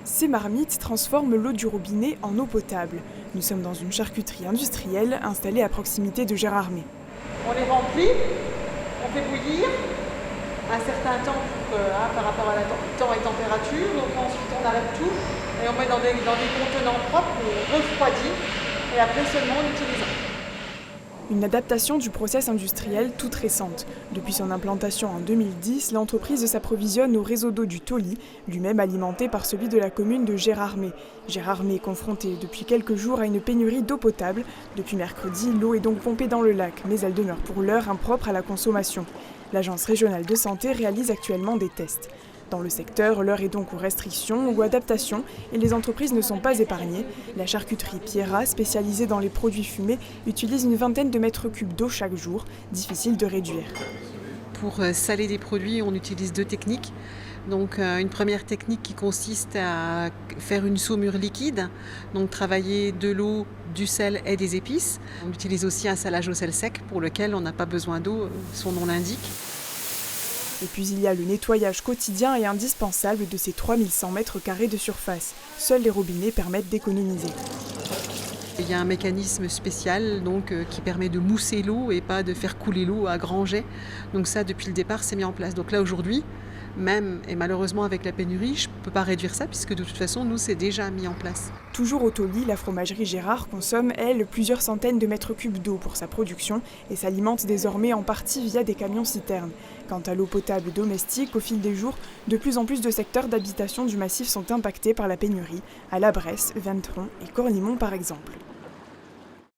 Ces marmites transforment l'eau du robinet en eau potable. Nous sommes dans une charcuterie industrielle installée à proximité de Gérardmer. On les remplit, on fait bouillir un certain temps par rapport à temps et température. Donc ensuite on arrête tout et on met dans des contenants propres, on refroidit et après seulement on utilise. Une adaptation du process industriel toute récente. Depuis son implantation en 2010, l'entreprise s'approvisionne au réseau d'eau du Tauly, lui-même alimenté par celui de la commune de Gérardmer. Gérardmer est confronté depuis quelques jours à une pénurie d'eau potable. Depuis mercredi, l'eau est donc pompée dans le lac, mais elle demeure pour l'heure impropre à la consommation. L'Agence régionale de santé réalise actuellement des tests. Dans le secteur, l'heure est donc aux restrictions ou adaptations et les entreprises ne sont pas épargnées. La charcuterie Pierra, spécialisée dans les produits fumés, utilise une vingtaine de mètres cubes d'eau chaque jour, difficile de réduire. Pour saler des produits, on utilise deux techniques. Donc une première technique qui consiste à faire une saumure liquide, donc travailler de l'eau, du sel et des épices. On utilise aussi un salage au sel sec pour lequel on n'a pas besoin d'eau, son nom l'indique. Et puis il y a le nettoyage quotidien et indispensable de ces 3100 mètres carrés de surface. Seuls les robinets permettent d'économiser. Il y a un mécanisme spécial qui permet de mousser l'eau et pas de faire couler l'eau à grands jets. Donc ça, depuis le départ, c'est mis en place. Donc là, aujourd'hui, même et malheureusement avec la pénurie, je ne peux pas réduire ça puisque de toute façon, nous, c'est déjà mis en place. Toujours au Tauly, la fromagerie Gérard consomme, elle, plusieurs centaines de mètres cubes d'eau pour sa production et s'alimente désormais en partie via des camions-citernes. Quant à l'eau potable domestique, au fil des jours, de plus en plus de secteurs d'habitation du massif sont impactés par la pénurie, à La Bresse, Ventron et Cornimont par exemple.